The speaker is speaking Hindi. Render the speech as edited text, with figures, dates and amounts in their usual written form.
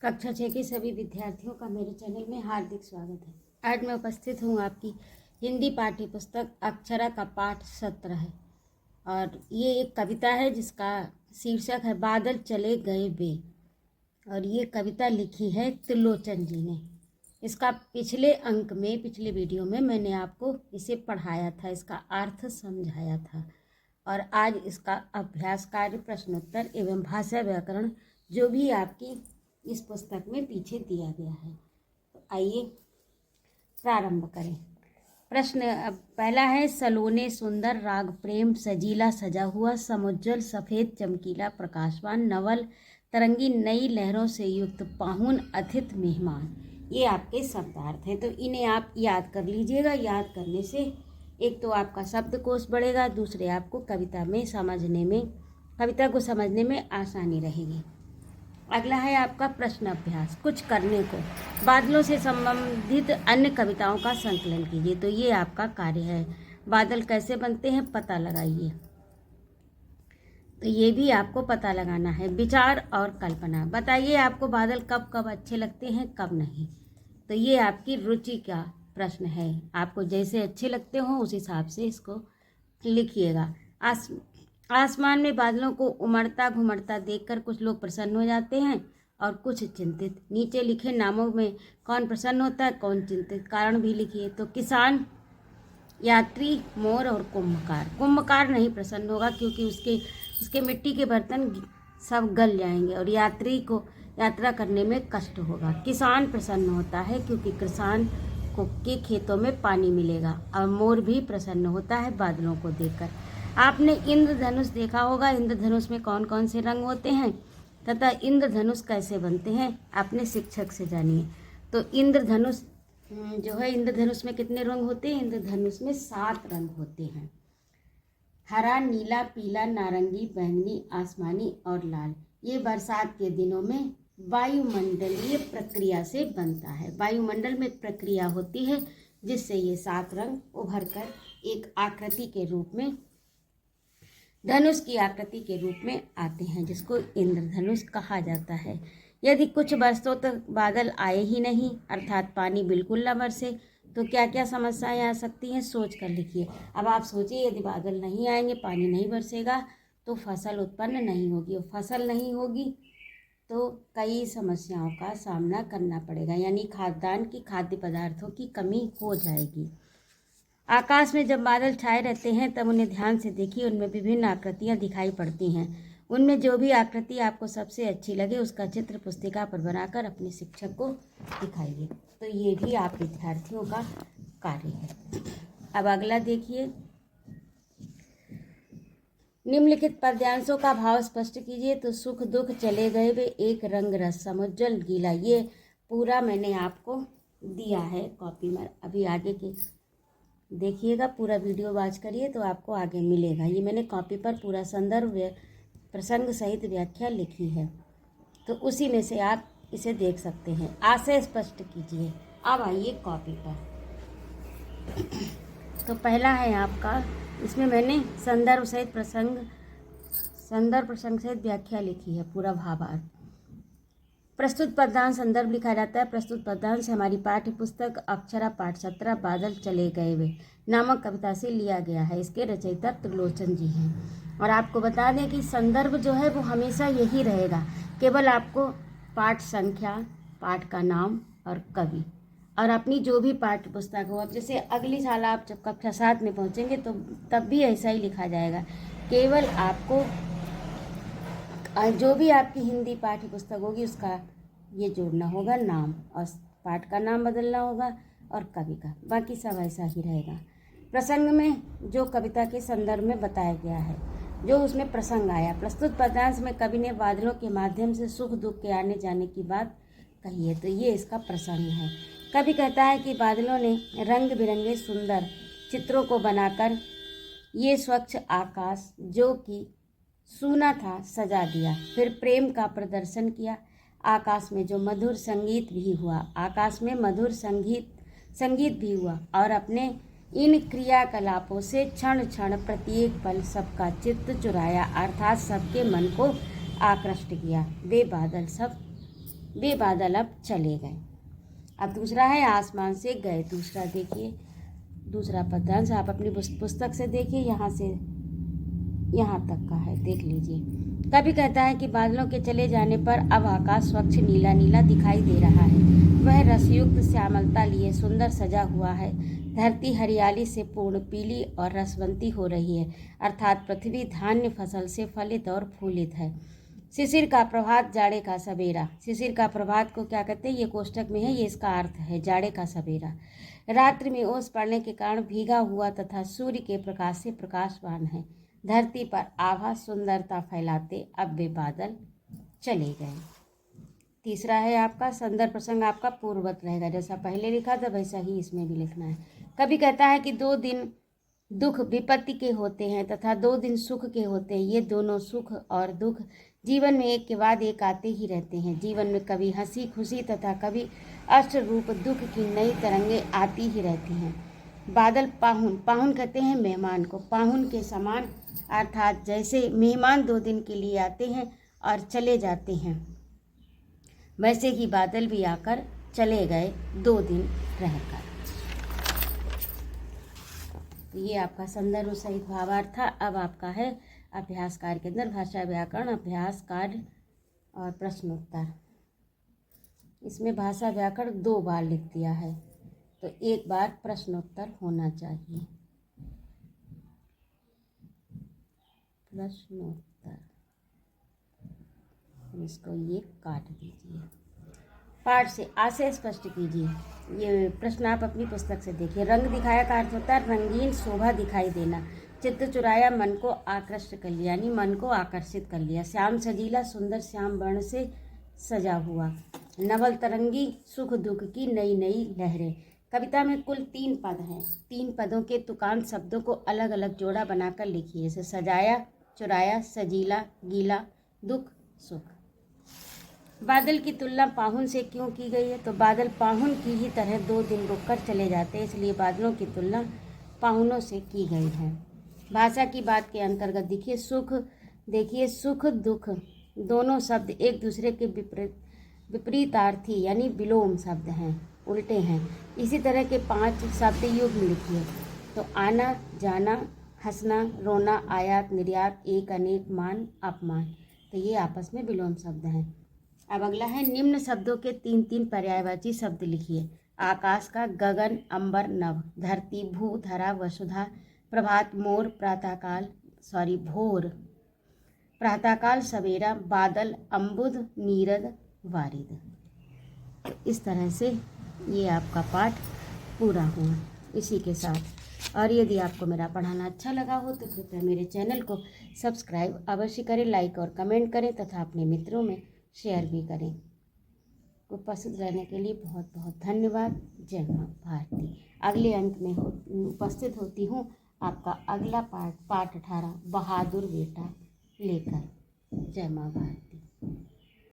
कक्षा 6 के सभी विद्यार्थियों का मेरे चैनल में हार्दिक स्वागत है। आज मैं उपस्थित हूँ आपकी हिंदी पाठ्य पुस्तक अक्षरा का पाठ 17 है और ये एक कविता है जिसका शीर्षक है बादल चले गए बे। और ये कविता लिखी है त्रिलोचन जी ने। इसका पिछले वीडियो में मैंने आपको इसे पढ़ाया था, इसका अर्थ समझाया था और आज इसका अभ्यास कार्य, प्रश्नोत्तर एवं भाषा व्याकरण जो भी आपकी इस पुस्तक में पीछे दिया गया है। तो आइए प्रारंभ करें। प्रश्न पहला है, सलोने सुंदर राग प्रेम सजीला सजा हुआ समुज्जल सफ़ेद चमकीला प्रकाशवान नवल तरंगी नई लहरों से युक्त पाहुन अतिथि मेहमान। ये आपके शब्दार्थ हैं, तो इन्हें आप याद कर लीजिएगा। याद करने से एक तो आपका शब्दकोश बढ़ेगा, दूसरे आपको कविता को समझने में आसानी रहेगी। अगला है आपका प्रश्न अभ्यास। कुछ करने को बादलों से संबंधित अन्य कविताओं का संकलन कीजिए। तो ये आपका कार्य है। बादल कैसे बनते हैं पता लगाइए, तो ये भी आपको पता लगाना है। विचार और कल्पना, बताइए आपको बादल कब कब अच्छे लगते हैं कब नहीं। तो ये आपकी रुचि का प्रश्न है, आपको जैसे अच्छे लगते हो उस हिसाब से इसको लिखिएगा। आसमान में बादलों को उमड़ता घुमड़ता देखकर कुछ लोग प्रसन्न हो जाते हैं और कुछ चिंतित। नीचे लिखे नामों में कौन प्रसन्न होता है कौन चिंतित, कारण भी लिखिए। तो किसान, यात्री, मोर और कुंभकार। कुंभकार नहीं प्रसन्न होगा क्योंकि उसके मिट्टी के बर्तन सब गल जाएंगे और यात्री को यात्रा करने में कष्ट होगा। किसान प्रसन्न होता है क्योंकि किसान को के खेतों में पानी मिलेगा और मोर भी प्रसन्न होता है बादलों को देखकर। आपने इंद्रधनुष देखा होगा। इंद्रधनुष में कौन कौन से रंग होते हैं तथा इंद्रधनुष कैसे बनते हैं अपने शिक्षक से जानिए। तो इंद्रधनुष इंद्रधनुष में कितने रंग होते हैं? इंद्रधनुष में 7 रंग होते हैं। हरा, नीला, पीला, नारंगी, बैंगनी, आसमानी और लाल। ये बरसात के दिनों में वायुमंडलीय प्रक्रिया से बनता है। वायुमंडल में प्रक्रिया होती है जिससे ये 7 रंग उभर कर एक आकृति के रूप में, धनुष की आकृति के रूप में आते हैं, जिसको इंद्रधनुष कहा जाता है। यदि कुछ बरसों तक बादल आए ही नहीं, अर्थात पानी बिल्कुल न बरसे, तो क्या क्या समस्याएं आ सकती हैं सोच कर लिखिए। अब आप सोचिए, यदि बादल नहीं आएंगे, पानी नहीं बरसेगा तो फसल उत्पन्न नहीं होगी और फसल नहीं होगी तो कई समस्याओं का सामना करना पड़ेगा, यानी खाद्य पदार्थों की कमी हो जाएगी। आकाश में जब बादल छाए रहते हैं तब उन्हें ध्यान से देखिए। उनमें विभिन्न आकृतियां दिखाई पड़ती हैं। उनमें जो भी आकृति आपको सबसे अच्छी लगे उसका चित्र पुस्तिका पर बनाकर अपने शिक्षक को दिखाइए। तो ये भी आप विद्यार्थियों का कार्य है। अब अगला देखिए, निम्नलिखित पद्यांशों का भाव स्पष्ट कीजिए। तो सुख दुख चले गए वे एक रंग रस समुज्जल गीला। ये पूरा मैंने आपको दिया है कॉपी में। अभी आगे के देखिएगा, पूरा वीडियो वॉच करिए तो आपको आगे मिलेगा। ये मैंने कॉपी पर पूरा संदर्भ प्रसंग सहित व्याख्या लिखी है, तो उसी में से आप इसे देख सकते हैं। आशय स्पष्ट कीजिए। अब आइए कॉपी पर। तो पहला है आपका, इसमें मैंने संदर्भ प्रसंग सहित व्याख्या लिखी है, पूरा भावार्थ। प्रस्तुत पद्यांश संदर्भ लिखा जाता है। प्रस्तुत पद्यांश हमारी पाठ्य पुस्तक अक्षरा पाठ 17 बादल चले गए वे नामक कविता से लिया गया है। इसके रचयिता त्रिलोचन जी हैं। और आपको बता दें कि संदर्भ जो है वो हमेशा यही रहेगा, केवल आपको पाठ संख्या, पाठ का नाम और कवि और अपनी जो भी पाठ्य पुस्तक हो। अब जैसे अगली साल आप जब कक्षा 7 में पहुँचेंगे तो तब भी ऐसा ही लिखा जाएगा। केवल आपको जो भी आपकी हिंदी पाठ्य पुस्तक होगी उसका ये जोड़ना होगा, नाम और पाठ का नाम बदलना होगा और कवि का, बाकी सब ऐसा ही रहेगा। प्रसंग में जो कविता के संदर्भ में बताया गया है, जो उसमें प्रसंग आया। प्रस्तुत पद्यांश में कवि ने बादलों के माध्यम से सुख दुख के आने जाने की बात कही है, तो ये इसका प्रसंग है। कवि कहता है कि बादलों ने रंग बिरंगे सुंदर चित्रों को बनाकर ये स्वच्छ आकाश जो कि सूना था सजा दिया। फिर प्रेम का प्रदर्शन किया। आकाश में जो मधुर संगीत भी हुआ, आकाश में मधुर संगीत भी हुआ और अपने इन क्रियाकलापों से क्षण क्षण प्रत्येक पल सबका चित्त चुराया, अर्थात सबके मन को आकृष्ट किया। वे बादल सब वे बादल अब चले गए। अब दूसरा है आसमान से गए। दूसरा देखिए, दूसरा पद्यांश आप अपनी पुस्तक से देखिए, यहाँ से यहाँ तक का है, देख लीजिए। कवि कहता है कि बादलों के चले जाने पर अब आकाश स्वच्छ नीला नीला दिखाई दे रहा है। वह रसयुक्त श्यामलता लिए सुंदर सजा हुआ है। धरती हरियाली से पूर्ण पीली और रसवंती हो रही है, अर्थात पृथ्वी धान्य फसल से फलित और फूलित है। शिशिर का प्रभात, जाड़े का सवेरा। शिशिर का प्रभात को क्या कहते हैं, ये कोष्टक में है, ये इसका अर्थ है जाड़े का सवेरा। रात्रि में ओस पड़ने के कारण भीगा हुआ तथा सूर्य के प्रकाश से प्रकाशवान है। धरती पर आभा सुंदरता फैलाते अब वे बादल चले गए। तीसरा है आपका संदर्भ प्रसंग, आपका पूर्ववत रहेगा, जैसा पहले लिखा था वैसा ही इसमें भी लिखना है। कवि कहता है कि 2 दिन दुख विपत्ति के होते हैं तथा 2 दिन सुख के होते हैं। ये दोनों सुख और दुख जीवन में एक के बाद एक आते ही रहते हैं। जीवन में कभी हंसी खुशी तथा कभी अष्टरूप दुख की नई तरंगें आती ही रहती हैं। बादल पाहुन, पाहुन कहते हैं मेहमान को, पाहुन के समान, अर्थात जैसे मेहमान 2 दिन के लिए आते हैं और चले जाते हैं, वैसे ही बादल भी आकर चले गए 2 दिन रहकर। ये आपका संदर्भ सहित भावार्थ था। अब आपका है अभ्यास कार्य के अंदर भाषा व्याकरण अभ्यास कार्य और प्रश्नोत्तर। इसमें भाषा व्याकरण 2 बार लिख दिया है, तो 1 बार प्रश्नोत्तर होना चाहिए। प्रश्नोत्तर, इसको ये काट दीजिए। पाठ से आशय स्पष्ट कीजिए। ये प्रश्न आप अपनी पुस्तक से देखिए। रंग दिखाया का अर्थ होता है रंगीन शोभा दिखाई देना। चित्त चुराया, मन को आकृष्ट कर लिया, यानी मन को आकर्षित कर लिया। श्याम सजीला, सुंदर श्याम वर्ण से सजा हुआ। नवल तरंगी, सुख दुख की नई नई लहरें। कविता में कुल 3 पद हैं। 3 पदों के तुकांत शब्दों को अलग अलग जोड़ा बनाकर लिखिए, जैसे सजाया, चुराया, सजीला, गीला, दुख, सुख। बादल की तुलना पाहुन से क्यों की गई है, तो बादल पाहुन की ही तरह 2 दिन रुककर चले जाते हैं, इसलिए बादलों की तुलना पाहुनों से की गई है। भाषा की बात के अंतर्गत देखिए सुख दुख दोनों शब्द एक दूसरे के विपरीतार्थी यानी विलोम शब्द हैं, उल्टे हैं। इसी तरह के 5 शब्द युग्म लिखिए, तो आना, जाना, हंसना, रोना, आयात, निर्यात, एक, अनेक, मान, अपमान, तो ये आपस में विलोम शब्द हैं। अब अगला है निम्न शब्दों के 3 पर्यायवाची शब्द लिखिए। आकाश का गगन, अंबर, नभ, धरती, भू, धरा, वसुधा, प्रभात, मोर, भोर, प्रातःकाल, सवेरा, बादल, अम्बुद, नीरद, वारिद। तो इस तरह से ये आपका पाठ पूरा हुआ इसी के साथ। और यदि आपको मेरा पढ़ाना अच्छा लगा हो तो कृपया मेरे चैनल को सब्सक्राइब अवश्य करें, लाइक और कमेंट करें तथा अपने मित्रों में शेयर भी करें। उपस्थित रहने के लिए बहुत बहुत धन्यवाद। जय माँ भारती। अगले अंक में उपस्थित होती हूँ आपका अगला पाठ 18 बहादुर बेटा लेकर। जय माँ भारती।